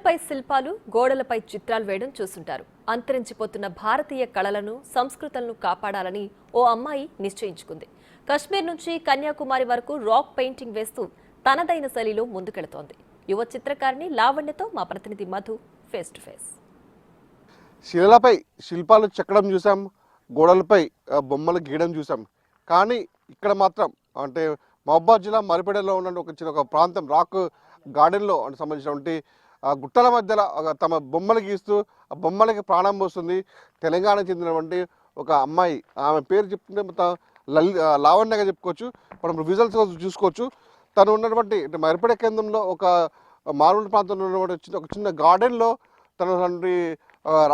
పై శిల్పాలు గోడలపై చిత్రాలు వేయడం చూస్తుంటారు. అంతరించిపోతున్న భారతీయ కళలను సంస్కృతులను కాపాడాలని ఓ అమ్మాయి నిశ్చయించుకుంది. కశ్మీర్ నుంచి కన్యాకుమారి వరకు రాక్ పెయింటింగ్ వేస్తూ తనదైన శైలిలో ముందుకెళుతోంది. యువ చిత్రకారిణి లావణ్యతో మా ప్రతినిధి మధు ఫేస్ టు ఫేస్. శిలలపై శిల్పాలు చెక్కడం చూసాం, గోడలపై బొమ్మలు గీయడం చూసాం. కానీ ఇక్కడ మాత్రం అంటే మహబూబాబాద్ జిల్లా మరిపేడలో ఉన్న ఒక ప్రాంతం రాక్ గార్డెన్లో సంబంధించినటువంటి గుట్టల మధ్యలో తమ బొమ్మలు గీస్తూ ఆ బొమ్మలకి ప్రాణం పోస్తుంది తెలంగాణకు చెందినటువంటి ఒక అమ్మాయి. ఆమె పేరు చెప్తుంటే లావణ్యగా చెప్పుకోవచ్చు. మనం విజువల్స్ చూసుకోవచ్చు. తను ఉన్నటువంటి మరిపేడ కేంద్రంలో ఒక మారుమూల ప్రాంతంలో ఉన్నటువంటి ఒక చిన్న గార్డెన్లో తన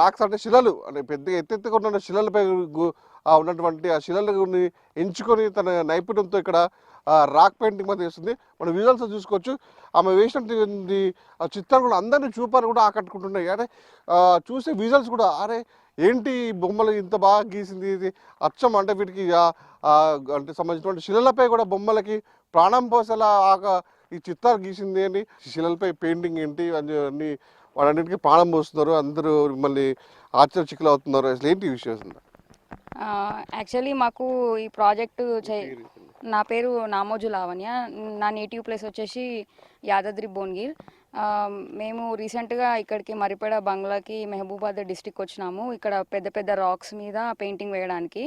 రాక్స్ అంటే శిలలు అంటే పెద్దగా ఎత్తెత్తుగా ఉన్న శిలలపై ఉన్నటువంటి ఆ శిలలని ఎంచుకొని తన నైపుణ్యంతో ఇక్కడ రాక్ పెయింటింగ్ మీద వేస్తుంది. మనం విజువల్స్ చూసుకోవచ్చు. ఆమె వేసినటువంటి చిత్రాలు కూడా అందరినీ చూపారు కూడా ఆకట్టుకుంటున్నాయి. అంటే చూసే విజువల్స్ కూడా అరే ఏంటి బొమ్మలు ఇంత బాగా గీసింది, ఇది అచ్చం అంటే వీటికి అంటే సంబంధించినటువంటి శిలలపై కూడా బొమ్మలకి ప్రాణం పోసేలా ఈ చిత్రాలు గీసింది అని, శిలలపై పెయింటింగ్ ఏంటి అన్ని వాటన్నిటికీ ప్రాణం పోస్తున్నారు. అందరూ మిమ్మల్ని ఆశ్చర్యచకితులు అవుతున్నారు. అసలు ఏంటి విషయం? యాక్చువల్లీ మాకు ఈ ప్రాజెక్టు నా పేరు నామోజు లావణ్య. నా నేటివ్ ప్లేస్ వచ్చేసి యాదాద్రి భువనగిర్. మేము రీసెంట్గా ఇక్కడికి మరిపేడ బంగ్లాకి మహబూబాబాద్ డిస్టిక్ వచ్చినాము. ఇక్కడ పెద్ద పెద్ద రాక్స్ మీద పెయింటింగ్ వేయడానికి.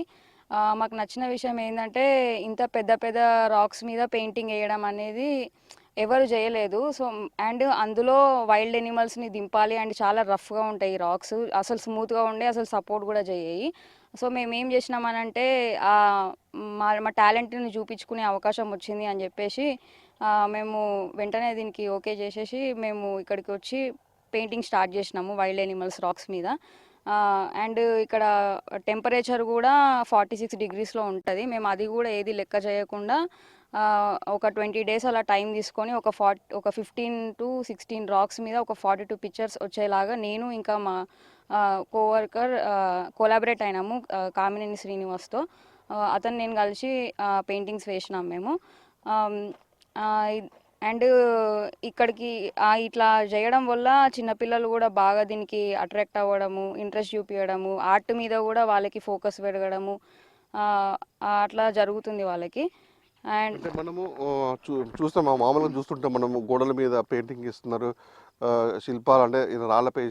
మాకు నచ్చిన విషయం ఏంటంటే ఇంత పెద్ద పెద్ద రాక్స్ మీద పెయింటింగ్ వేయడం అనేది ఎవరు చేయలేదు. సో అండ్ అందులో వైల్డ్ ఎనిమల్స్ని దింపాలి అండ్ చాలా రఫ్గా ఉంటాయి ఈ రాక్స్, అసలు స్మూత్గా ఉండే అసలు సపోర్ట్ కూడా చేయయి. సో మేము ఏం చేసినామనంటే మా టాలెంట్ని చూపించుకునే అవకాశం వచ్చింది అని చెప్పేసి మేము వెంటనే దీనికి ఓకే చేసేసి మేము ఇక్కడికి వచ్చి పెయింటింగ్ స్టార్ట్ చేసినాము వైల్డ్ ఎనిమల్స్ రాక్స్ మీద. అండ్ ఇక్కడ టెంపరేచర్ కూడా 46 degreesలో ఉంటుంది. మేము అది కూడా ఏది లెక్క చేయకుండా ఒక 20 days అలా టైం తీసుకొని ఒక 15 to 16 రాక్స్ మీద ఒక 42 పిక్చర్స్ వచ్చేలాగా నేను ఇంకా మా కోవర్కర్ కొలాబరేట్ అయినాము కామినేని శ్రీనివాస్తో. అతను నేను కలిసి పెయింటింగ్స్ వేసినాం మేము. అండ్ ఇక్కడికి ఇట్లా చేయడం వల్ల చిన్నపిల్లలు కూడా బాగా దీనికి అట్రాక్ట్ అవ్వడము, ఇంట్రెస్ట్ చూపించడము, ఆర్ట్ మీద కూడా వాళ్ళకి ఫోకస్ పెరగడము అట్లా జరుగుతుంది వాళ్ళకి. అండ్ మనము చూస్తాం, మామూలుగా చూస్తుంటాం, మనము గోడల మీద పెయింటింగ్ ఇస్తున్నారు, శిల్పాలు అంటే రాళ్ళపై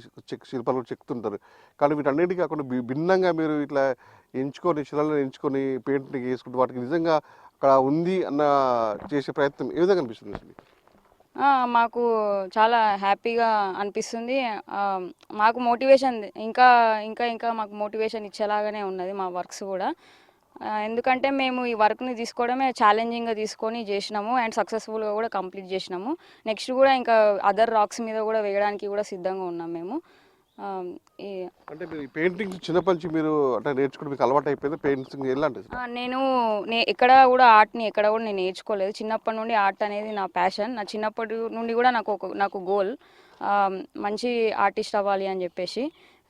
శిల్పాలు చెక్కుతుంటారు. కానీ వీటన్నిటికీ కాకుండా భిన్నంగా మీరు ఇట్లా ఎంచుకొని శిలలను ఎంచుకొని పెయింటింగ్ వేసుకుంటే వాటికి నిజంగా అక్కడ ఉంది అన్న చేసే ప్రయత్నం ఏ విధంగా అనిపిస్తుంది? మాకు చాలా హ్యాపీగా అనిపిస్తుంది. మాకు మోటివేషన్ ఇంకా ఇంకా ఇంకా మాకు మోటివేషన్ ఇచ్చేలాగానే ఉన్నది మా వర్క్స్ కూడా. ఎందుకంటే మేము ఈ వర్క్ని తీసుకోవడమే ఛాలెంజింగ్గా తీసుకొని చేసినాము అండ్ సక్సెస్ఫుల్గా కూడా కంప్లీట్ చేసినాము. నెక్స్ట్ కూడా ఇంకా అదర్ రాక్స్ మీద కూడా వేయడానికి కూడా సిద్ధంగా ఉన్నాం మేము. అంటే పెయింటింగ్ చిన్నప్పటి నుంచి మీరు అంటే నేర్చుకుంటే మీకు అలవాటు అయిపోయింది పెయింటింగ్ ఎలాంటిది? నేను ఎక్కడ కూడా ఆర్ట్ని ఎక్కడ కూడా నేను నేర్చుకోలేదు. చిన్నప్పటి నుండి ఆర్ట్ అనేది నా ప్యాషన్. నా చిన్నప్పటి నుండి కూడా నాకు గోల్ మంచి ఆర్టిస్ట్ అవ్వాలి అని చెప్పేసి.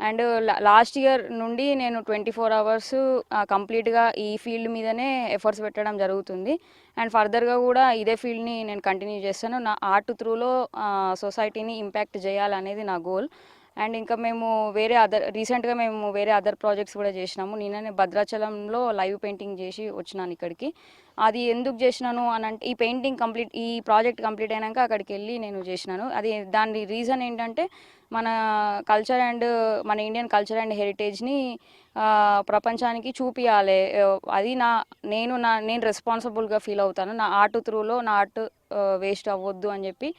అండ్ లాస్ట్ ఇయర్ నుండి నేను 24 hours కంప్లీట్గా ఈ ఫీల్డ్ మీదనే ఎఫర్ట్స్ పెట్టడం జరుగుతుంది. అండ్ ఫర్దర్గా కూడా ఇదే ఫీల్డ్ని నేను కంటిన్యూ చేస్తాను. నా ఆర్ట్ త్రూలో సొసైటీని ఇంపాక్ట్ చేయాలనేది నా గోల్. అండ్ ఇంకా మేము రీసెంట్గా మేము వేరే అదర్ ప్రాజెక్ట్స్ కూడా చేసినాము. నేనే భద్రాచలంలో లైవ్ పెయింటింగ్ చేసి వచ్చినాను ఇక్కడికి. అది ఎందుకు చేసినాను అని అంటే ఈ ప్రాజెక్ట్ కంప్లీట్ అయినాక అక్కడికి వెళ్ళి నేను చేసినాను. దాని రీజన్ ఏంటంటే మన కల్చర్ అండ్ మన ఇండియన్ కల్చర్ అండ్ హెరిటేజ్ని ప్రపంచానికి చూపించాలి. అది నేను రెస్పాన్సిబుల్గా ఫీల్ అవుతాను. నా ఆర్ట్ త్రూలో నా ఆర్ట్ వేస్ట్ అవ్వద్దు అని చెప్పి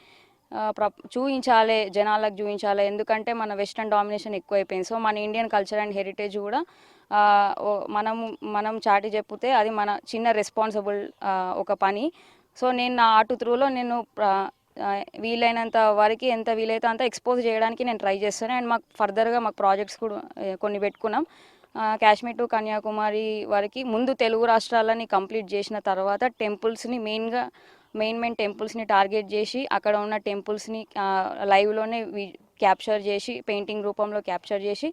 చూపించాలి, జనాలకు చూపించాలి. ఎందుకంటే మన వెస్ట్రన్ డామినేషన్ ఎక్కువైపోయింది. సో మన ఇండియన్ కల్చర్ అండ్ హెరిటేజ్ కూడా మనం చాటి చెప్తే అది మన చిన్న రెస్పాన్సిబుల్ ఒక పని. సో నేను నా ఆర్ట్ త్రూలో నేను వీలైనంత వరకు ఎంత వీలైతే అంత ఎక్స్పోజ్ చేయడానికి నేను ట్రై చేస్తాను. అండ్ మాకు ఫర్దర్గా మాకు ప్రాజెక్ట్స్ కూడా కొన్ని పెట్టుకున్నాం. కాశ్మీర్ టు కన్యాకుమారి వరకు ముందు తెలుగు రాష్ట్రాలని కంప్లీట్ చేసిన తర్వాత టెంపుల్స్ని మెయిన్ టెంపుల్స్ని టార్గెట్ చేసి అక్కడ ఉన్న టెంపుల్స్ని లైవ్లోనే క్యాప్చర్ చేసి పెయింటింగ్ రూపంలో క్యాప్చర్ చేసి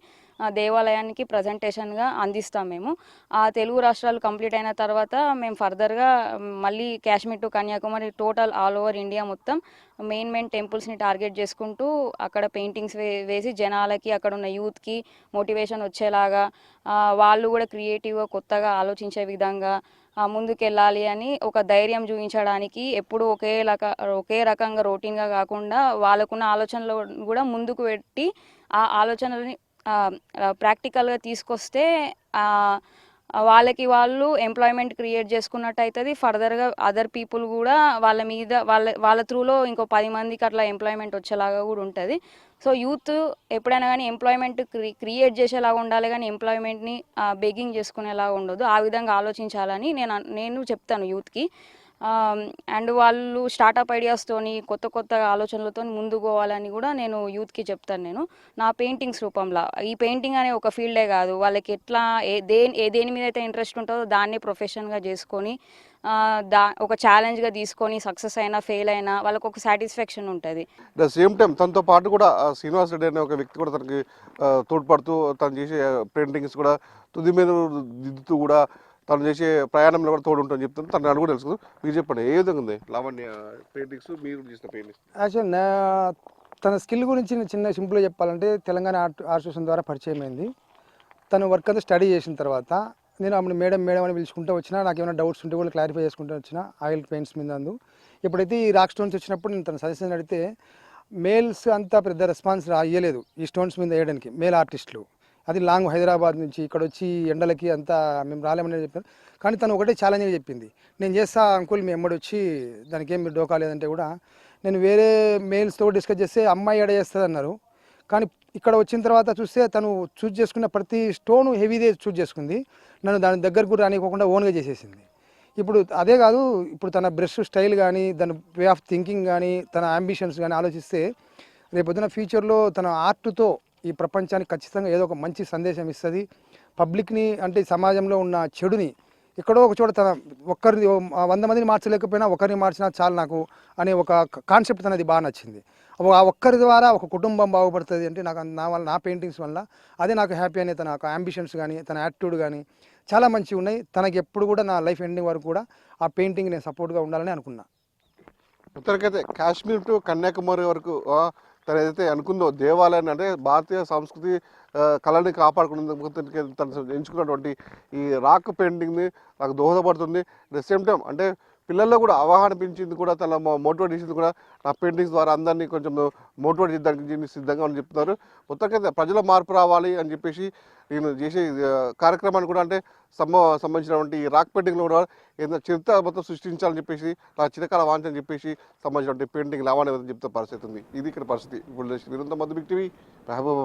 దేవాలయానికి ప్రజెంటేషన్గా అందిస్తాం మేము. ఆ తెలుగు రాష్ట్రాలు కంప్లీట్ అయిన తర్వాత మేము ఫర్దర్గా మళ్ళీ Kashmir to Kanyakumari total all over India మొత్తం మెయిన్ టెంపుల్స్ని టార్గెట్ చేసుకుంటూ అక్కడ పెయింటింగ్స్ వేసి జనాలకి అక్కడ ఉన్న యూత్కి మోటివేషన్ వచ్చేలాగా వాళ్ళు కూడా క్రియేటివ్గా కొత్తగా ఆలోచించే విధంగా ముందుకెళ్ళాలి అని ఒక ధైర్యం చూపించడానికి ఎప్పుడు ఒకే రకంగా రొటీన్గా కాకుండా వాళ్ళకున్న ఆలోచనలు కూడా ముందుకు పెట్టి ఆ ఆలోచనలని ప్రాక్టికల్గా తీసుకొస్తే వాళ్ళకి వాళ్ళు ఎంప్లాయ్మెంట్ క్రియేట్ చేసుకున్నట్టు అవుతుంది. ఫర్దర్గా అదర్ పీపుల్ కూడా వాళ్ళ మీద వాళ్ళ త్రూలో ఇంకో 10 మందికి అట్లా ఎంప్లాయ్మెంట్ వచ్చేలాగా కూడా ఉంటుంది. సో యూత్ ఎప్పుడైనా కానీ ఎంప్లాయ్మెంట్ క్రియేట్ చేసేలాగా ఉండాలి, కానీ ఎంప్లాయ్మెంట్ని బెగ్గింగ్ చేసుకునేలాగా ఉండదు. ఆ విధంగా ఆలోచించాలని నేను చెప్తాను యూత్కి. అండ్ వాళ్ళు స్టార్టప్ ఐడియాస్తోని కొత్త ఆలోచనలతో ముందుకు పోవాలని కూడా నేను యూత్కి చెప్తాను. నేను నా పెయింటింగ్స్ రూపంలో ఈ పెయింటింగ్ అనే ఒక ఫీల్డే కాదు, వాళ్ళకి ఎట్లా దేని మీద అయితే ఇంట్రెస్ట్ ఉంటుందో దాన్ని ప్రొఫెషన్గా చేసుకొని ఒక ఛాలెంజ్గా తీసుకొని సక్సెస్ అయినా ఫెయిల్ అయినా వాళ్ళకు ఒక సాటిస్ఫాక్షన్ ఉంటుంది. ద సేమ్ టైం తనతో పాటు కూడా శ్రీనివాస్ రెడ్డి అనే ఒక వ్యక్తి కూడా తనకి తోడ్పడుతూ తను చేసే పెయింటింగ్స్ కూడా తుది మీద దిద్దుతూ కూడా తను చేసే ప్రయాణంలో కూడా తోడు ఉంటుందని చెప్తాను. తను నన్ను కూడా తెలుసుకుందాం. మీరు చెప్పండి, ఏ విధంగా ఉంది లావణ్య పెయింటింగ్స్, మీరు చేసిన పెయింటింగ్స్? యాక్చువల్ తన స్కిల్ గురించి నేను చిన్న సింపుల్గా చెప్పాలంటే తెలంగాణ ఆర్ట్ అసోసియేషన్ ద్వారా పరిచయం అయింది. తను వర్క్ అంతా స్టడీ చేసిన తర్వాత నేను ఆమెను మేడం అని పిలుచుకుంటూ వచ్చినా, నాకు ఏమైనా డౌట్స్ ఉంటే కూడా క్లారిఫై చేసుకుంటూ వచ్చిన ఆయిల్ పెయింట్స్ మీద. ఎప్పుడైతే ఈ రాక్ స్టోన్స్ వచ్చినప్పుడు నేను తన సజెషన్ అడిగితే మేల్స్ అంతా పెద్ద రెస్పాన్స్ ఇవ్వలేదు ఈ స్టోన్స్ మీద వేయడానికి, మేల్ ఆర్టిస్టులు. అది లాంగ్ హైదరాబాద్ నుంచి ఇక్కడ వచ్చి ఎండలకి అంతా మేము రాలేమని చెప్పాను. కానీ తను ఒకటే ఛాలెంజ్గా చెప్పింది, నేను చేస్తా అంకుల్, మీ ఎమ్మడి వచ్చి దానికి ఏం మీరు డోకా లేదంటే కూడా నేను వేరే మేల్స్తో డిస్కస్ చేస్తే అమ్మాయి ఎడ చేస్తుంది అన్నారు. కానీ ఇక్కడ వచ్చిన తర్వాత చూస్తే తను చూజ్ చేసుకున్న ప్రతి స్టోను హెవీదే చూజ్ చేసుకుంది. నన్ను దాని దగ్గరకు కూడా రానివ్వకుండా ఓన్గా చేసేసింది. ఇప్పుడు అదే కాదు, ఇప్పుడు తన బ్రష్ స్టైల్ కానీ, తన వే ఆఫ్ థింకింగ్ కానీ, తన అంబిషన్స్ కానీ ఆలోచిస్తే రేపొద్దున ఫ్యూచర్లో తన ఆర్ట్తో ఈ ప్రపంచానికి ఖచ్చితంగా ఏదో ఒక మంచి సందేశం ఇస్తుంది. పబ్లిక్ని అంటే సమాజంలో ఉన్న చెడుని ఎక్కడో ఒక చోట తన 100 మందిని మార్చలేకపోయినా ఒకరిని మార్చినా చాలు నాకు అనే ఒక కాన్సెప్ట్ అనేది బాగా నచ్చింది. ఆ ఒక్కరి ద్వారా ఒక కుటుంబం బాగుపడుతుంది అంటే నాకు నా పెయింటింగ్స్ వల్ల అదే నాకు హ్యాపీ అనే తన అంబిషన్స్ కానీ తన యాటిట్యూడ్ కానీ చాలా మంచిగా ఉన్నాయి. తనకి ఎప్పుడు కూడా నా లైఫ్ ఎండింగ్ వరకు కూడా ఆ పెయింటింగ్ నేను సపోర్ట్గా ఉండాలని అనుకున్నా. మొత్తానికైతే కాశ్మీర్ టు కన్యాకుమారి వరకు తను ఏదైతే అనుకుందో దేవాలయాన్ని, అంటే భారతీయ సంస్కృతి కళని కాపాడుకునేందుకు తను ఎంచుకున్నటువంటి ఈ రాక్ పెయింటింగ్ని నాకు దోహదపడుతుంది. అట్ ద సేమ్ టైం అంటే పిల్లల్లో కూడా అవగాహన పెంచింది కూడా, తన మోటివేట్ చేసింది కూడా నా పెయింటింగ్స్ ద్వారా అందరినీ కొంచెం మోటివేట్ చేయడానికి సిద్ధంగా అని చెప్తున్నారు. మొత్తంగా ప్రజల మార్పు రావాలి అని చెప్పేసి నేను చేసే కార్యక్రమాన్ని కూడా, అంటే సంబంధించినటువంటి రాక్ పెయింటింగ్లో కూడా ఏదైనా చరిత్ర మొత్తం సృష్టించాలని చెప్పేసి నా చిరకాల వాంఛ అని చెప్పేసి సంబంధించినటువంటి పెయింటింగ్ లావాలని చెప్తే పరిస్థితి ఉంది. ఇది ఇక్కడ పరిస్థితి. ఇప్పుడు నిరంతరం మధ్య బిగ్ టీవీ, మహబూబా.